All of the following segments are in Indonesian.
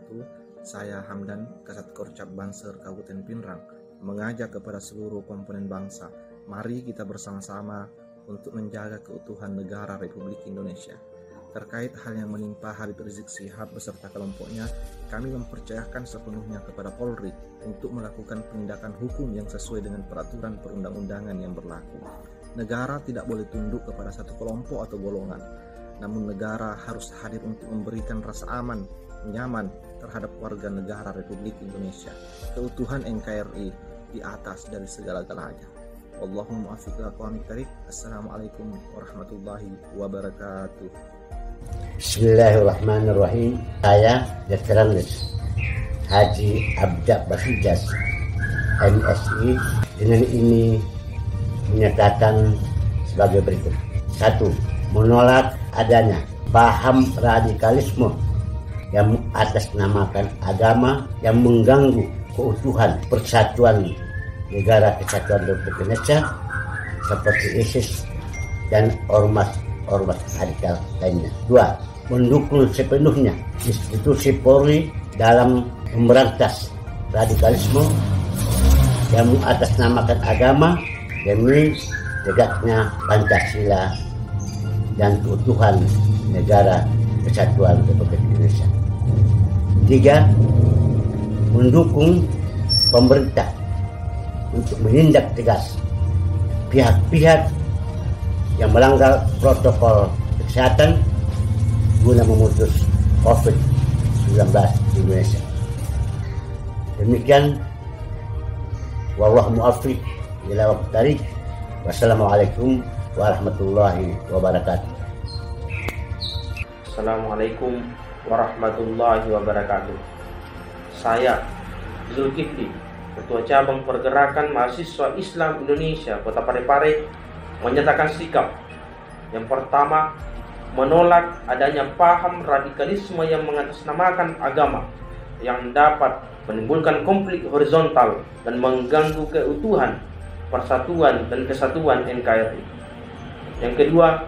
wabarakatuh. Saya Hamdan, Kasat Korcap Banser Kabupaten Pinrang, mengajak kepada seluruh komponen bangsa, mari kita bersama-sama untuk menjaga keutuhan negara Republik Indonesia. Terkait hal yang menimpa Habib Rizik Syihab beserta kelompoknya, kami mempercayakan sepenuhnya kepada Polri untuk melakukan penindakan hukum yang sesuai dengan peraturan perundang-undangan yang berlaku. Negara tidak boleh tunduk kepada satu kelompok atau golongan, namun negara harus hadir untuk memberikan rasa aman, nyaman terhadap warga negara Republik Indonesia. Keutuhan NKRI di atas dari segala-galanya. Allahumma afiq ila aqwamit thariq. Assalamualaikum warahmatullahi wabarakatuh. Bismillahirrahmanirrahim. Saya Veteranles Haji Abda Basijas MSI dengan ini menyatakan sebagai berikut. 1. Menolak adanya paham radikalisme yang mengatasnamakan agama yang mengganggu keutuhan persatuan negara kesatuan Republik Indonesia seperti ISIS dan ormas radikal lainnya. 2. Mendukung sepenuhnya institusi Polri dalam memberantas radikalisme yang mengatasnamakan agama demi tegaknya Pancasila dan keutuhan negara kesatuan Republik Indonesia. 3. Mendukung pemerintah untuk menindak tegas pihak-pihak yang melanggar protokol kesehatan guna memutus COVID-19 di Indonesia. Demikian, wallahu muwaffiq ila aqwamit thariq. Wassalamualaikum warahmatullahi wabarakatuh. Assalamualaikum warahmatullahi wabarakatuh. Saya Zulkifli, Ketua Cabang Pergerakan Mahasiswa Islam Indonesia Kota Parepare, menyatakan sikap yang pertama, menolak adanya paham radikalisme yang mengatasnamakan agama yang dapat menimbulkan konflik horizontal dan mengganggu keutuhan, persatuan dan kesatuan NKRI. Yang kedua,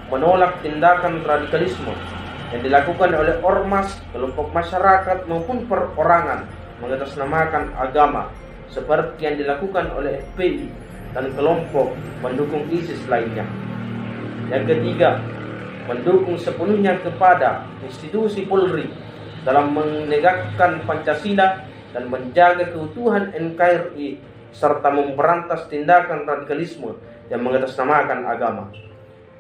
menolak tindakan radikalisme yang dilakukan oleh ormas, kelompok masyarakat maupun perorangan mengatasnamakan agama seperti yang dilakukan oleh FPI dan kelompok pendukung ISIS lainnya. Yang ketiga, mendukung sepenuhnya kepada institusi Polri dalam menegakkan Pancasila dan menjaga keutuhan NKRI serta memberantas tindakan radikalisme yang mengatasnamakan agama.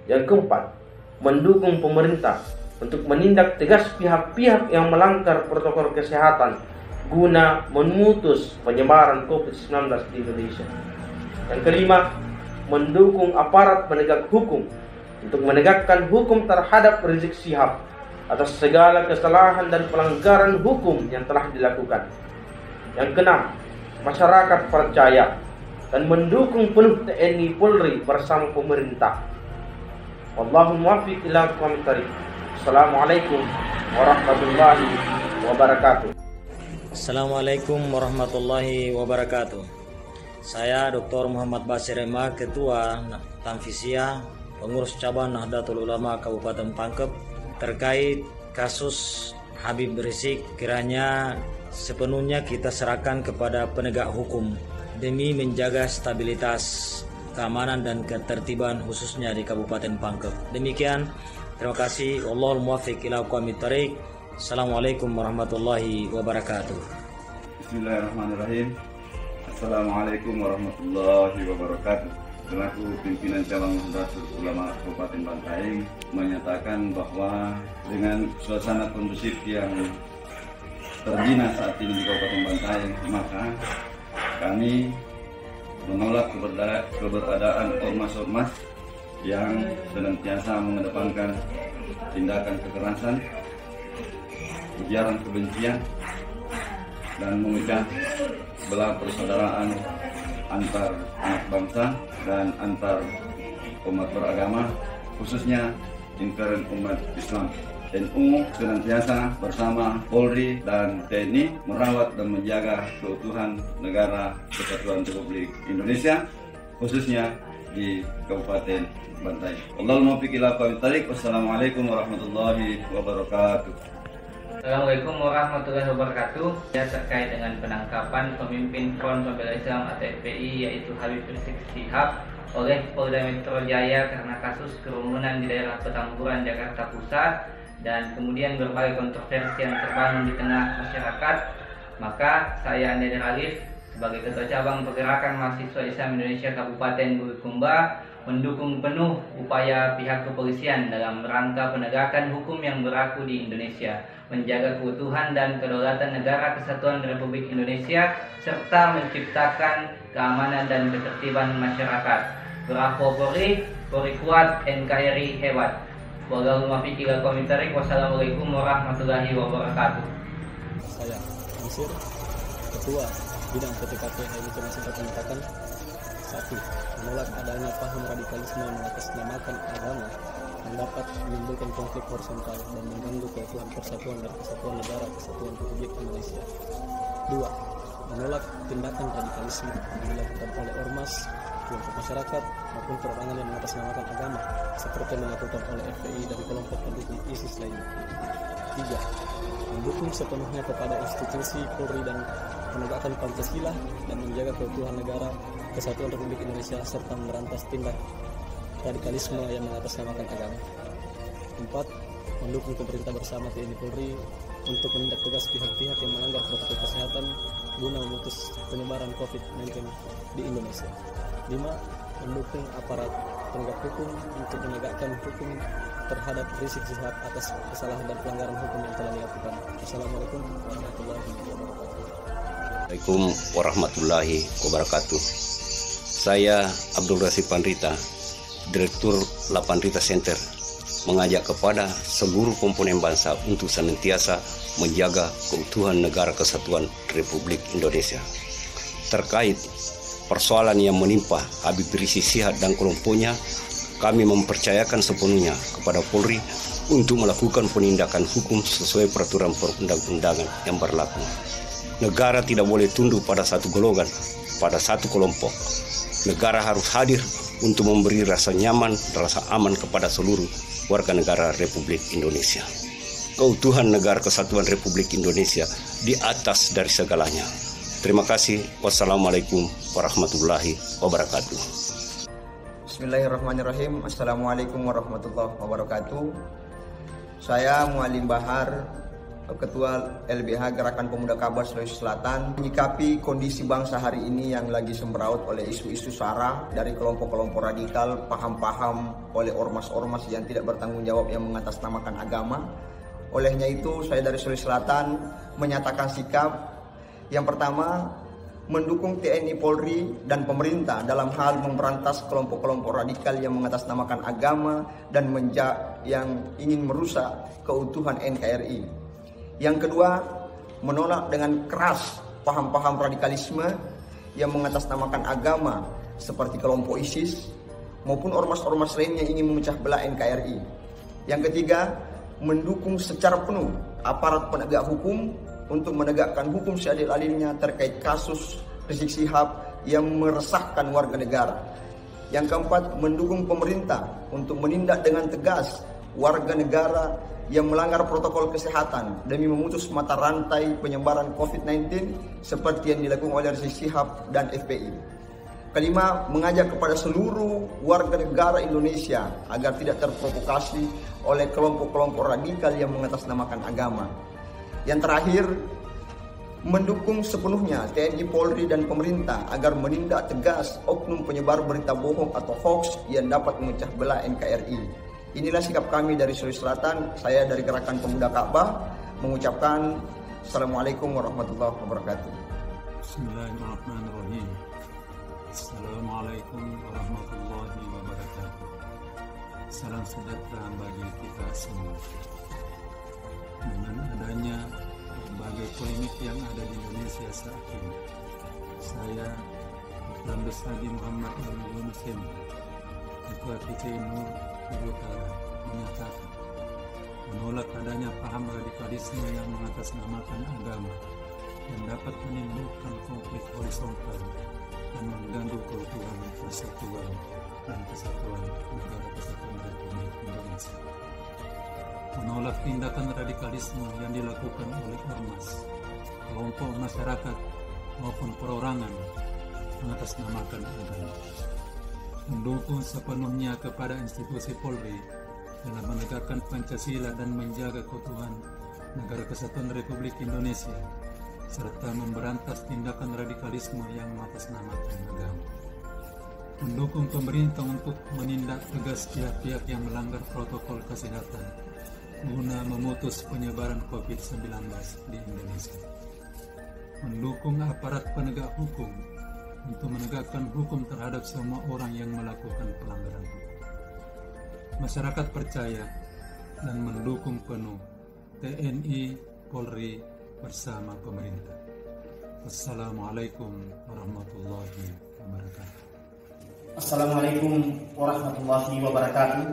Yang keempat, mendukung pemerintah untuk menindak tegas pihak-pihak yang melanggar protokol kesehatan guna memutus penyebaran COVID-19 di Indonesia. Yang kelima, mendukung aparat penegak hukum untuk menegakkan hukum terhadap Rizik Syihab atas segala kesalahan dan pelanggaran hukum yang telah dilakukan. Yang keenam, masyarakat percaya dan mendukung penuh TNI Polri bersama pemerintah. Wallahu muwaffiq ila aqwamit thariq. Assalamualaikum warahmatullahi wabarakatuh. Assalamualaikum warahmatullahi wabarakatuh. Saya Dr. Muhammad Basir Ema, Ketua Tanfisia, Pengurus Cabang Nahdlatul Ulama Kabupaten Pangkep, terkait kasus Habib Rizik, kiranya sepenuhnya kita serahkan kepada penegak hukum demi menjaga stabilitas, keamanan dan ketertiban khususnya di Kabupaten Pangkep. Demikian, terima kasih. Wallahul muwaffiq ila aqwamit thariq. Assalamualaikum warahmatullahi wabarakatuh. Bismillahirrahmanirrahim. Assalamualaikum warahmatullahi wabarakatuh. Selaku pimpinan cabang Nahdlatul Ulama Kabupaten Bantaeng menyatakan bahwa dengan suasana kondusif yang terbina saat ini di Kabupaten Bantaeng, maka kami menolak keberadaan ormas-ormas yang senantiasa mengedepankan tindakan kekerasan, ujaran kebencian, dan memecah belah persaudaraan antar anak bangsa dan antar umat beragama, khususnya intern umat Islam. NU senantiasa bersama Polri dan TNI merawat dan menjaga keutuhan negara kesatuan Republik Indonesia, khususnya di Kabupaten Bantaeng. Allahumma muwaffiq ila aqwamit thariq. Wassalamualaikum warahmatullahi wabarakatuh. Assalamualaikum warahmatullahi wabarakatuh. Ya, terkait dengan penangkapan pemimpin Front Pembela Islam atau FPI yaitu Habib Rizik Syihab oleh Polda Metro Jaya karena kasus kerumunan di daerah Petamburan, Jakarta Pusat, dan kemudian berbagai kontroversi yang terbangun di tengah masyarakat, maka saya Andi Alif sebagai Ketua Cabang Pergerakan Mahasiswa Islam Indonesia Kabupaten Bulukumba mendukung penuh upaya pihak kepolisian dalam rangka penegakan hukum yang berlaku di Indonesia, menjaga keutuhan dan kedaulatan negara kesatuan Republik Indonesia, serta menciptakan keamanan dan ketertiban masyarakat. Bravo Polri, Polri kuat, NKRI hebat. Wassalamualaikum warahmatullahi wabarakatuh. Saya Ansir, Ketua Bidang PTKP HMI Komisi menyatakan 1. Menolak adanya paham radikalisme yang mengatasnamakan agama yang dapat menimbulkan konflik horizontal dan mengganggu keutuhan persatuan dan kesatuan negara kesatuan Republik Indonesia. 2. Menolak tindakan radikalisme yang dilakukan oleh ormas, kelompok masyarakat maupun perorangan yang mengatasnamakan agama seperti yang dilakukan oleh FPI dan kelompok pendukung ISIS lainnya. 3. Mendukung sepenuhnya kepada institusi Polri dan penegakan Pancasila dan menjaga keutuhan negara kesatuan Republik Indonesia serta merantas tindak radikalisme yang mengatasnamakan agama. 4. Mendukung pemerintah bersama TNI Polri untuk menindak tegas pihak-pihak yang melanggar protokol kesehatan guna memutus penyebaran COVID-19 di Indonesia. 5. Mendukung aparat penegak hukum untuk menegakkan hukum terhadap Rizik Syihab atas kesalahan dan pelanggaran hukum yang telah dilakukan. Assalamualaikum warahmatullahi wabarakatuh. Assalamualaikum warahmatullahi wabarakatuh. Saya Abdul Rasif Panrita, Direktur Lapanrita Center, mengajak kepada seluruh komponen bangsa untuk senantiasa menjaga keutuhan negara kesatuan Republik Indonesia. Terkait persoalan yang menimpa Habib Rizik Syihab dan kelompoknya, kami mempercayakan sepenuhnya kepada Polri untuk melakukan penindakan hukum sesuai peraturan perundang-undangan yang berlaku. Negara tidak boleh tunduk pada satu golongan, pada satu kelompok. Negara harus hadir untuk memberi rasa nyaman, rasa aman kepada seluruh warga negara Republik Indonesia. Keutuhan negara kesatuan Republik Indonesia di atas dari segalanya. Terima kasih. Wassalamualaikum warahmatullahi wabarakatuh. Bismillahirrahmanirrahim. Assalamualaikum warahmatullahi wabarakatuh. Saya Mualim Bahar, Ketua LBH Gerakan Pemuda Kabar Sulawesi Selatan, menyikapi kondisi bangsa hari ini yang lagi sembraut oleh isu-isu sara dari kelompok-kelompok radikal, paham-paham oleh ormas-ormas yang tidak bertanggung jawab yang mengatasnamakan agama. Olehnya itu, saya dari Sulawesi Selatan menyatakan sikap yang pertama, mendukung TNI Polri dan pemerintah dalam hal memberantas kelompok-kelompok radikal yang mengatasnamakan agama dan yang ingin merusak keutuhan NKRI. Yang kedua, menolak dengan keras paham-paham radikalisme yang mengatasnamakan agama seperti kelompok ISIS maupun ormas-ormas lain yang ingin memecah belah NKRI. Yang ketiga, mendukung secara penuh aparat penegak hukum untuk menegakkan hukum seadil-adilnya terkait kasus Rizik Syihab yang meresahkan warga negara. Yang keempat, mendukung pemerintah untuk menindak dengan tegas warga negara yang melanggar protokol kesehatan demi memutus mata rantai penyebaran COVID-19 seperti yang dilakukan oleh Rizik Syihab dan FPI. Kelima, mengajak kepada seluruh warga negara Indonesia agar tidak terprovokasi oleh kelompok-kelompok radikal yang mengatasnamakan agama. Yang terakhir, mendukung sepenuhnya TNI Polri dan pemerintah agar menindak tegas oknum penyebar berita bohong atau hoax yang dapat memecah belah NKRI. Inilah sikap kami dari Sulawesi Selatan. Saya dari Gerakan Pemuda Ka'bah mengucapkan Assalamualaikum warahmatullahi wabarakatuh. Bismillahirrahmanirrahim. Assalamualaikum warahmatullahi wabarakatuh. Salam sejahtera bagi kita semua. Dengan adanya berbagai polemik yang ada di Indonesia saat ini, saya Dr. Haji Muhammad Yunus, Ketua PCNU Utara, menyatakan menolak adanya paham radikalisme yang mengatasnamakan agama yang dapat menimbulkan konflik horizontal dan mengganggu keutuhan persatuan dan kesatuan negara kesatuan Republik Indonesia. menolak tindakan radikalisme yang dilakukan oleh ormas, kelompok masyarakat maupun perorangan mengatasnamakan agama. Mendukung sepenuhnya kepada institusi Polri dalam menegakkan Pancasila dan menjaga keutuhan Negara Kesatuan Republik Indonesia, serta memberantas tindakan radikalisme yang mengatasnamakan agama. Mendukung pemerintah untuk menindak tegas pihak-pihak yang melanggar protokol kesehatan guna memutus penyebaran COVID-19 di Indonesia. Mendukung aparat penegak hukum untuk menegakkan hukum terhadap semua orang yang melakukan pelanggaran hukum. Masyarakat percaya dan mendukung penuh TNI Polri bersama pemerintah. Assalamualaikum warahmatullahi wabarakatuh. Assalamualaikum warahmatullahi wabarakatuh.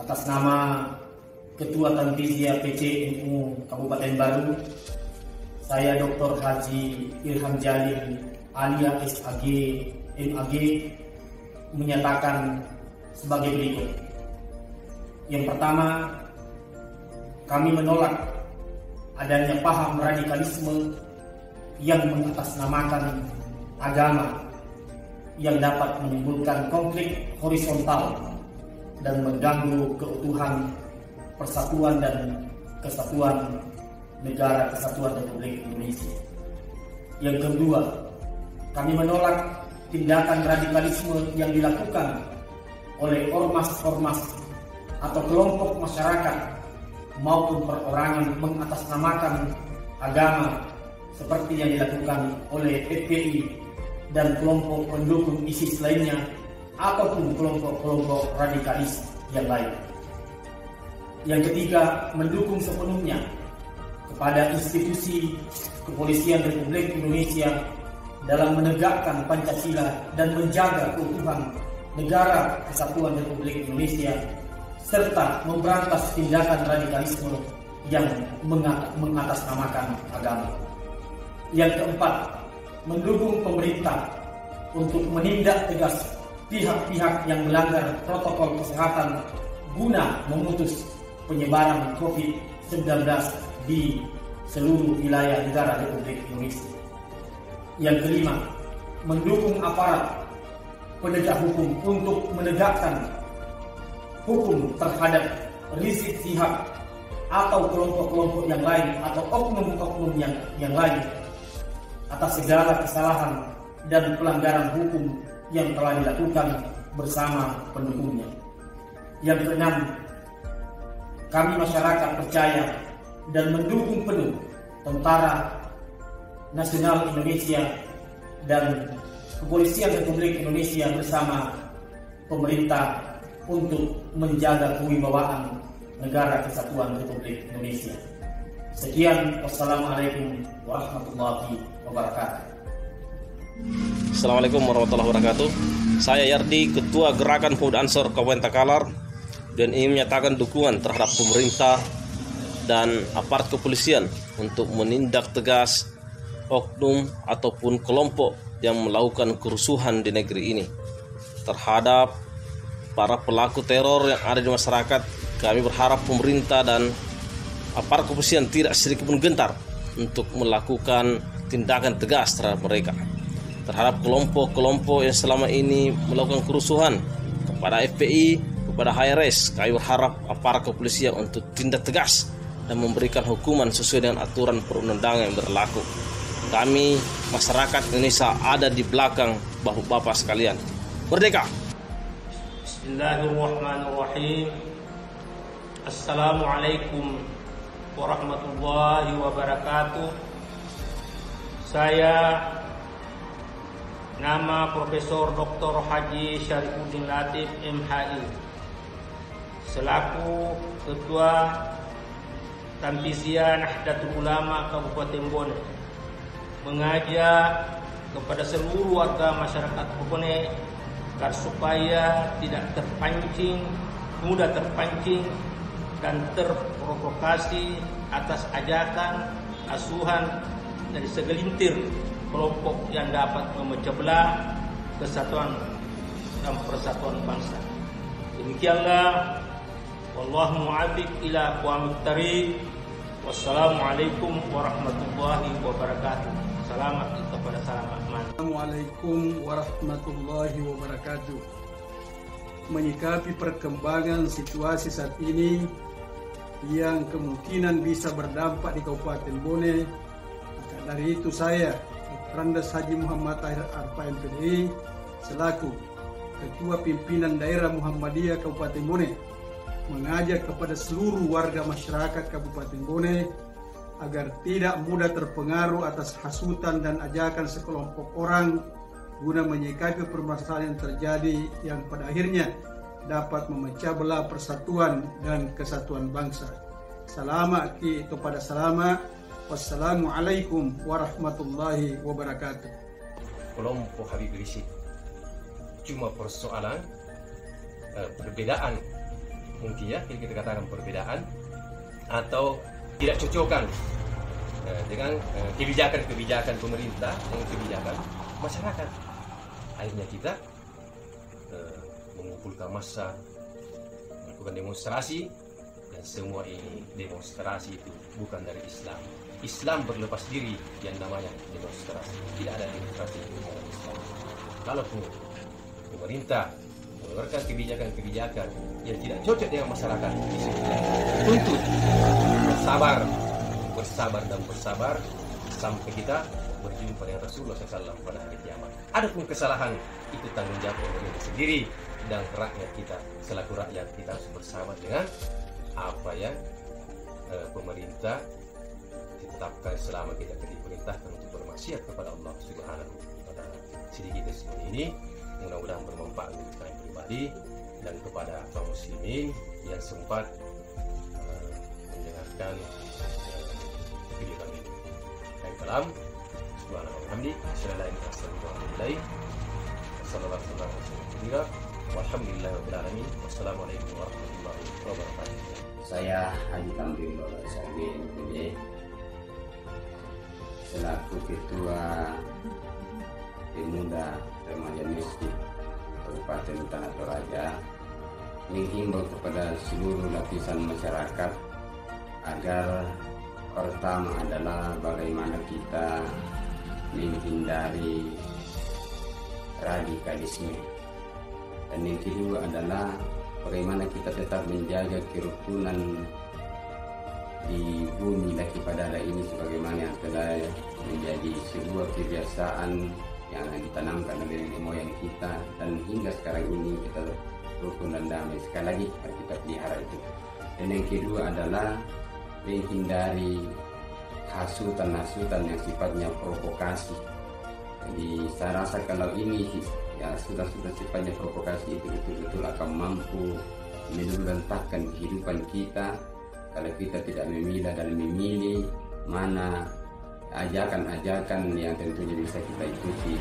Atas nama Ketua Tanfiziyah PCNU Kabupaten Baru, saya Dr. Haji Ilham Jalil alias SAG MAG menyatakan sebagai berikut. Yang pertama, kami menolak adanya paham radikalisme yang mengatasnamakan agama yang dapat menimbulkan konflik horizontal dan mengganggu keutuhan, persatuan dan kesatuan Negara Kesatuan Republik Indonesia. Yang kedua, kami menolak tindakan radikalisme yang dilakukan oleh ormas-ormas atau kelompok masyarakat maupun perorangan mengatasnamakan agama seperti yang dilakukan oleh FPI dan kelompok pendukung ISIS lainnya ataupun kelompok-kelompok radikalis yang lain. Yang ketiga, mendukung sepenuhnya kepada institusi Kepolisian Republik Indonesia dalam menegakkan Pancasila dan menjaga keutuhan Negara Kesatuan Republik Indonesia serta memberantas tindakan radikalisme yang mengatasnamakan agama. Yang keempat, mendukung pemerintah untuk menindak tegas pihak-pihak yang melanggar protokol kesehatan guna memutus penyebaran COVID-19 di seluruh wilayah negara Republik Indonesia. Yang kelima, mendukung aparat penegak hukum untuk menegakkan hukum terhadap Rizik Syihab atau kelompok-kelompok yang lain atau oknum-oknum yang lain atas segala kesalahan dan pelanggaran hukum yang telah dilakukan bersama pendukungnya. Yang keenam, kami masyarakat percaya dan mendukung penuh Tentara Nasional Indonesia dan Kepolisian Republik Indonesia bersama pemerintah untuk menjaga kewibawaan Negara Kesatuan Republik Indonesia. Sekian, wassalamualaikum warahmatullahi wabarakatuh. Assalamualaikum warahmatullahi wabarakatuh. Saya Yardi, Ketua Gerakan Pemuda Ansor Kabupaten Takalar, dan ingin menyatakan dukungan terhadap pemerintah dan aparat kepolisian untuk menindak tegas oknum ataupun kelompok yang melakukan kerusuhan di negeri ini. Terhadap para pelaku teror yang ada di masyarakat, kami berharap pemerintah dan aparat kepolisian tidak sedikit pun gentar untuk melakukan tindakan tegas terhadap mereka. Terhadap kelompok-kelompok yang selama ini melakukan kerusuhan kepada FPI, kepada HRS, kami berharap aparat kepolisian untuk tindak tegas dan memberikan hukuman sesuai dengan aturan perundang-undangan yang berlaku. Kami masyarakat Indonesia ada di belakang bapak-bapak sekalian. Merdeka! Bismillahirrahmanirrahim. Assalamualaikum warahmatullahi wabarakatuh. Saya nama Profesor Dr. Haji Syarifuddin Latif MHI selaku Ketua Tanfiziyah Nahdlatul Ulama Kabupaten Bone mengajak kepada seluruh warga masyarakat Bone agar supaya tidak mudah terpancing dan terprovokasi atas ajakan, asuhan dari segelintir kelompok yang dapat memecah belah kesatuan dan persatuan bangsa. Demikianlah Wallahu mu'afiq ila aqwamit thariq. Wassalamualaikum warahmatullahi wabarakatuh. Selamat kepada selamat man. Assalamualaikum warahmatullahi wabarakatuh. Menyikapi perkembangan situasi saat ini yang kemungkinan bisa berdampak di Kabupaten Bone, maka dari itu saya, Randes Haji Muhammad Tahir Arfa MPDI selaku Ketua Pimpinan Daerah Muhammadiyah Kabupaten Bone mengajak kepada seluruh warga masyarakat Kabupaten Bone agar tidak mudah terpengaruh atas hasutan dan ajakan sekelompok orang guna menyikapi permasalahan yang terjadi yang pada akhirnya dapat memecah belah persatuan dan kesatuan bangsa. Selamat kepada selamat. Wassalamualaikum warahmatullahi wabarakatuh. Kelompok Habib Rizik cuma persoalan perbedaan, mungkin ya kita katakan perbedaan atau tidak cocokan dengan kebijakan pemerintah dengan kebijakan masyarakat. Akhirnya kita mengumpulkan massa, melakukan demonstrasi, dan semua ini demonstrasi itu bukan dari Islam. Islam berlepas diri yang namanya demonstrasi. Tidak ada demonstrasi dalam Islam. Kalaupun pemerintah mengeluarkan kebijakan-kebijakan yang tidak cocok dengan masyarakat, tuntut bersabar sampai kita berjumpa dengan Rasulullah SAW pada hari kiamat. Adapun kesalahan itu tanggung jawab pemerintah sendiri, dan rakyat kita selaku rakyat kita harus bersabar dengan apa yang pemerintah ditetapkan selama kita diperintahkan untuk bermaksiat kepada Allah Subhanahu wa Ta'ala. Sedikit seperti ini, mudah-mudahan bermanfaat untuk saya pribadi dan kepada kaum muslimin yang sempat mendengarkan video kami ini. Baik, salam. Subhanallah, walhamdulillah, wassalamualaikum warahmatullahi wabarakatuh. Saya Haji Tamrin Lolosage MPD selaku Ketua Pemuda Remaja Masjid Kabupaten Tanah Toraja menghimbau kepada seluruh lapisan masyarakat agar pertama adalah bagaimana kita menghindari radikalisme, dan yang kedua adalah bagaimana kita tetap menjaga kerukunan di bumi laki padala ini sebagaimana yang telah menjadi sebuah kebiasaan yang ditanamkan oleh nenek moyang kita, dan hingga sekarang ini kita rukun dan damai. Sekali lagi kita pelihara itu. Dan yang kedua adalah menghindari hasutan-hasutan yang sifatnya provokasi. Jadi saya rasa kalau ini ya sudah sifatnya provokasi itu betul-betul akan mampu meluluhlantakkan kehidupan kita kalau kita tidak memilah dan memilih mana ajakan-ajakan yang tentunya bisa kita ikuti.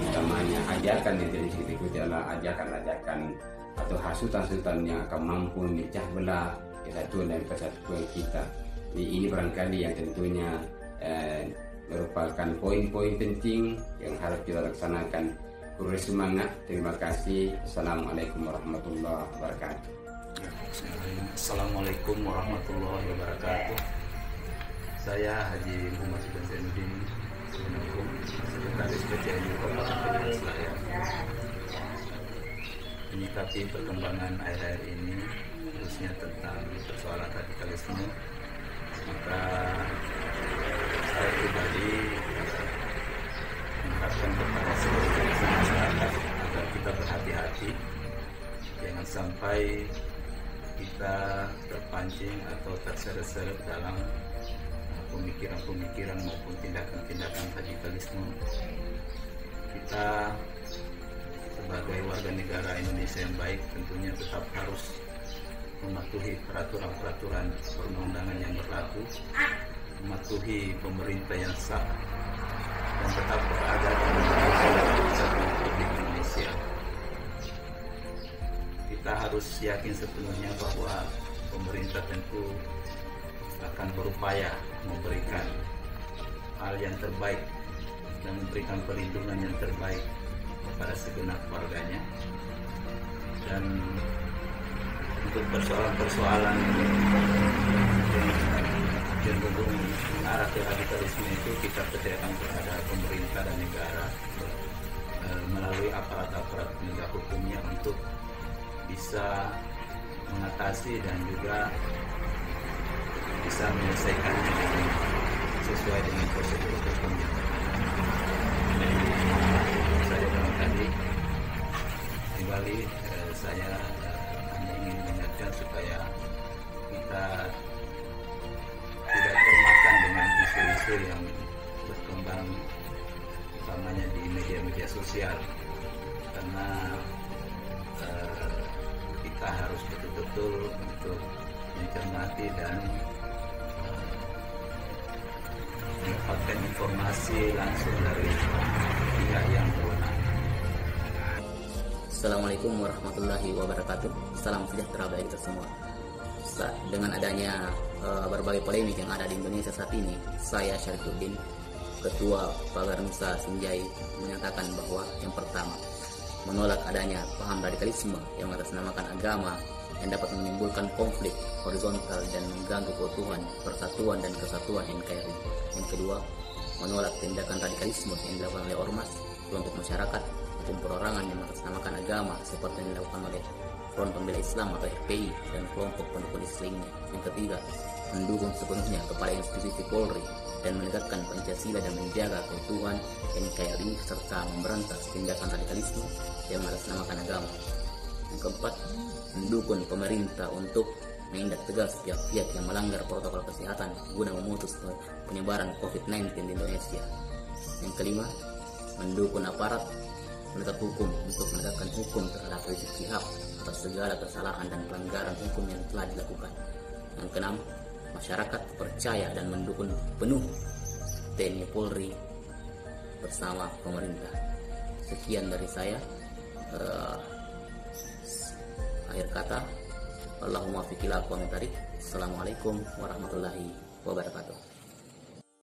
Utamanya ajakan yang tidak bisa kita ikuti adalah ajakan-ajakan atau hasutan-hasutan yang akan mampu memecah belah kesatuan dan kesatuan kita. Jadi ini barangkali yang tentunya merupakan poin-poin penting yang harus kita laksanakan. Kurang semangat. Terima kasih. Assalamualaikum warahmatullahi wabarakatuh. Assalamualaikum warahmatullahi wabarakatuh. Saya Haji Muhammad Zainuddin Sunangkum, Sekretaris PCNU Kabupaten Selayar. Menyikapi perkembangan akhir-akhir ini, khususnya tentang persoalan radikalisme, maka saya pribadi mengharapkan kepada seluruh masyarakat agar kita berhati-hati, jangan sampai kita terpancing atau terseret-seret dalam pemikiran-pemikiran maupun tindakan-tindakan radikalisme. Kita sebagai warga negara Indonesia yang baik tentunya tetap harus mematuhi peraturan-peraturan perundang-undangan yang berlaku, mematuhi pemerintah yang sah, dan tetap berada dalam kesatuan Republik Indonesia. Kita harus yakin sepenuhnya bahwa pemerintah tentu akan berupaya memberikan hal yang terbaik dan memberikan perlindungan yang terbaik kepada segenap warganya. Dan untuk persoalan-persoalan yang cenderung arah ke radikalisme itu kita percayakan kepada pemerintah dan negara melalui aparat-aparat penegak hukumnya untuk bisa mengatasi dan juga bisa menyelesaikannya sesuai dengan prosedur hukumnya. Jadi saya bilang tadi kembali saya hanya ingin mengingatkan supaya kita tidak termakan dengan isu-isu yang berkembang utamanya di media-media sosial, karena kita harus betul-betul untuk mencermati dan mendapatkan informasi langsung dari pihak yang berwenang. Assalamualaikum warahmatullahi wabarakatuh. Salam sejahtera bagi kita semua. Dengan adanya berbagai polemik yang ada di Indonesia saat ini, saya Syarifuddin, Ketua Pagar Nusa Senjai, menyatakan bahwa yang pertama, menolak adanya paham radikalisme yang mengatasnamakan agama yang dapat menimbulkan konflik horizontal dan mengganggu keutuhan, persatuan dan kesatuan NKRI. Yang kedua, menolak tindakan radikalisme yang dilakukan oleh ormas, kelompok masyarakat, maupun perorangan yang mengatasnamakan agama seperti yang dilakukan oleh Front Pembela Islam atau FPI dan kelompok pendukung lainnya. Yang ketiga, mendukung sepenuhnya kepada institusi Polri dan menegakkan Pancasila dan menjaga keutuhan NKRI serta memberantas tindakan radikalisme yang mengatasnamakan agama. Yang keempat, mendukung pemerintah untuk menindak tegas pihak-pihak yang melanggar protokol kesehatan guna memutus penyebaran COVID-19 di Indonesia. Yang kelima, mendukung aparat penegak hukum untuk menegakkan hukum terhadap Rizik Syihab atas segala kesalahan dan pelanggaran hukum yang telah dilakukan. Yang keenam, masyarakat percaya dan mendukung penuh TNI Polri bersama pemerintah. Sekian dari saya. Akhir kata, Allahumma fiqil aqwa min tariq. Assalamualaikum warahmatullahi wabarakatuh.